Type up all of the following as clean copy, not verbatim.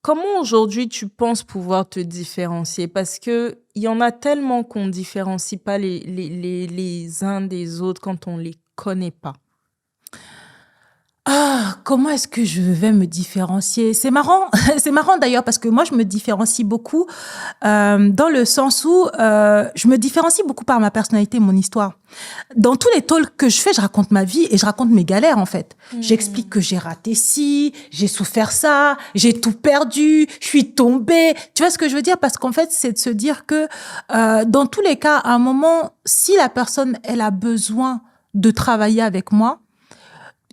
comment aujourd'hui tu penses pouvoir te différencier? Parce que il y en a tellement qu'on ne différencie pas les uns des autres quand on les connaît pas. Ah, comment est-ce que je vais me différencier? C'est marrant, c'est marrant d'ailleurs parce que moi je me différencie beaucoup dans le sens où je me différencie beaucoup par ma personnalité, mon histoire. Dans tous les talks que je fais, je raconte ma vie et je raconte mes galères en fait. J'explique que j'ai raté ci, j'ai souffert ça, j'ai tout perdu, je suis tombée. Tu vois ce que je veux dire? Parce qu'en fait, c'est de se dire que dans tous les cas, à un moment, si la personne elle a besoin de travailler avec moi,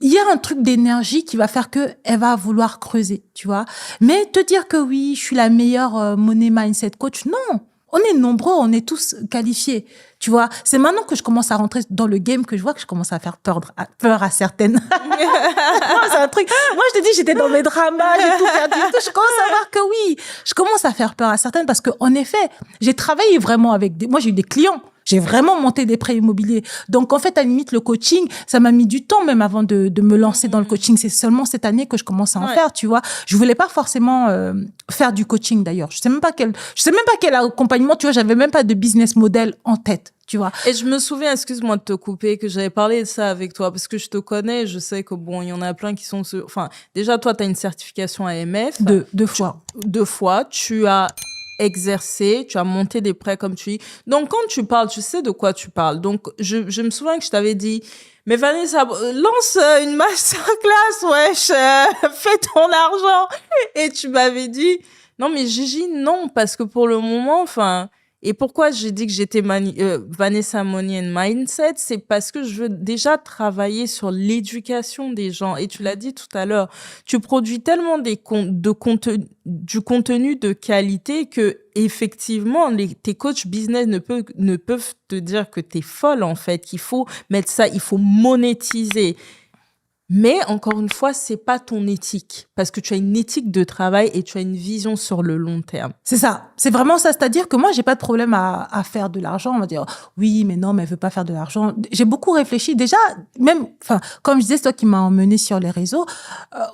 il y a un truc d'énergie qui va faire que elle va vouloir creuser, tu vois. Mais te dire que oui, je suis la meilleure money mindset coach, non. On est nombreux, on est tous qualifiés, tu vois. C'est maintenant que je commence à rentrer dans le game que je vois que je commence à faire peur à certaines. Non, c'est un truc. Moi, je te dis, j'étais dans mes dramas, j'ai tout perdu. Je commence à voir que oui, je commence à faire peur à certaines parce que, en effet, j'ai travaillé vraiment avec moi, j'ai eu des clients. J'ai vraiment monté des prêts immobiliers. Donc, en fait, à la limite, le coaching, ça m'a mis du temps même avant de me lancer dans le coaching. C'est seulement cette année que je commence à en faire, tu vois. Je voulais pas forcément faire du coaching d'ailleurs. Je sais même pas quel accompagnement, tu vois, j'avais même pas de business model en tête, tu vois. Et je me souviens, excuse-moi de te couper, que j'avais parlé de ça avec toi parce que je te connais, je sais que bon, il y en a plein qui sont enfin, déjà toi tu as une certification AMF Deux fois. Deux fois, tu as exercé, tu as monté des prêts comme tu dis. Donc quand tu parles, tu sais de quoi tu parles. Donc je me souviens que je t'avais dit mais Vanessa, lance une masterclass, wesh, fais ton argent. Et tu m'avais dit non mais Gigi, non parce que pour le moment, enfin. Et pourquoi j'ai dit que j'étais Vanessa Money and Mindset, c'est parce que je veux déjà travailler sur l'éducation des gens. Et tu l'as dit tout à l'heure, tu produis tellement du contenu de qualité que effectivement, tes coachs business ne peuvent te dire que t'es folle en fait, qu'il faut mettre ça, il faut monétiser. Mais encore une fois, c'est pas ton éthique parce que tu as une éthique de travail et tu as une vision sur le long terme. C'est ça. C'est vraiment ça. C'est-à-dire que moi, j'ai pas de problème à faire de l'argent. On va dire, oui, mais non, mais elle veut pas faire de l'argent. J'ai beaucoup réfléchi. Déjà, même, enfin, comme je disais, c'est toi qui m'as emmené sur les réseaux.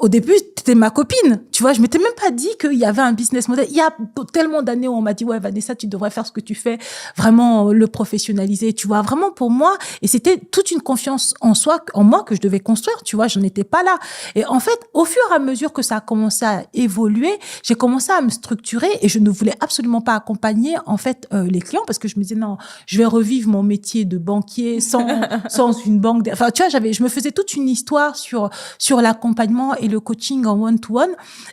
Au début, t'étais ma copine. Tu vois, je m'étais même pas dit qu'il y avait un business model. Il y a tellement d'années où on m'a dit, ouais, Vanessa, tu devrais faire ce que tu fais, vraiment le professionnaliser. Tu vois, vraiment pour moi. Et c'était toute une confiance en soi, en moi que je devais construire. Tu vois, je n'étais pas là. Et en fait, au fur et à mesure que ça a commencé à évoluer, j'ai commencé à me structurer et je ne voulais absolument pas accompagner en fait les clients parce que je me disais non, je vais revivre mon métier de banquier sans une banque. Enfin, tu vois, je me faisais toute une histoire sur l'accompagnement et le coaching en one-to-one.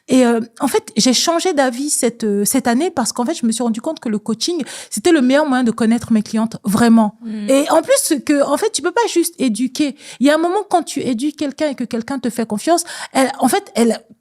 Et en fait, j'ai changé d'avis cette année parce qu'en fait, je me suis rendu compte que le coaching, c'était le meilleur moyen de connaître mes clientes vraiment. Et en plus que en fait, tu peux pas juste éduquer. Il y a un moment quand tu éduques quelqu'un et que quelqu'un te fait confiance, elle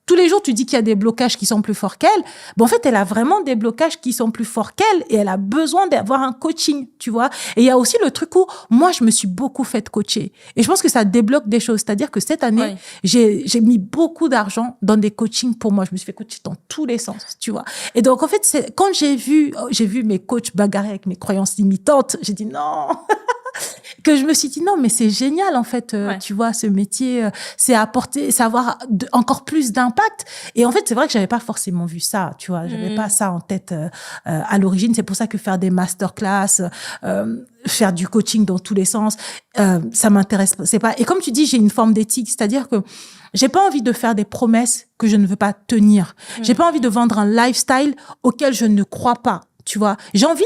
tous les jours, tu dis qu'il y a des blocages qui sont plus forts qu'elle. Bon, en fait, elle a vraiment des blocages qui sont plus forts qu'elle et elle a besoin d'avoir un coaching, tu vois. Et il y a aussi le truc où moi, je me suis beaucoup fait coacher. Et je pense que ça débloque des choses. C'est-à-dire que cette année, j'ai mis beaucoup d'argent dans des coachings pour moi. Je me suis fait coacher dans tous les sens, tu vois. Et donc, en fait, quand j'ai vu mes coachs bagarrer avec mes croyances limitantes, j'ai dit non. Que je me suis dit non mais c'est génial en fait tu vois ce métier c'est avoir encore plus d'impact et en fait c'est vrai que j'avais pas forcément vu ça tu vois j'avais pas ça en tête à l'origine c'est pour ça que faire des masterclass faire du coaching dans tous les sens ça m'intéresse c'est pas et comme tu dis j'ai une forme d'éthique c'est-à-dire que j'ai pas envie de faire des promesses que je ne veux pas tenir j'ai pas envie de vendre un lifestyle auquel je ne crois pas. Tu vois, j'ai envie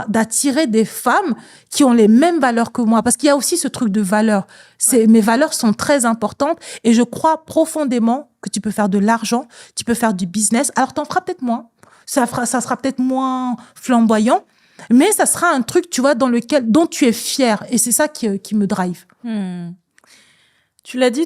d'attirer des femmes qui ont les mêmes valeurs que moi, parce qu'il y a aussi ce truc de valeur. Mes valeurs sont très importantes et je crois profondément que tu peux faire de l'argent, tu peux faire du business. Alors, t'en feras peut-être moins. Ça sera peut-être moins flamboyant, mais ça sera un truc, tu vois, dont tu es fier. Et c'est ça qui me drive. Tu l'as dit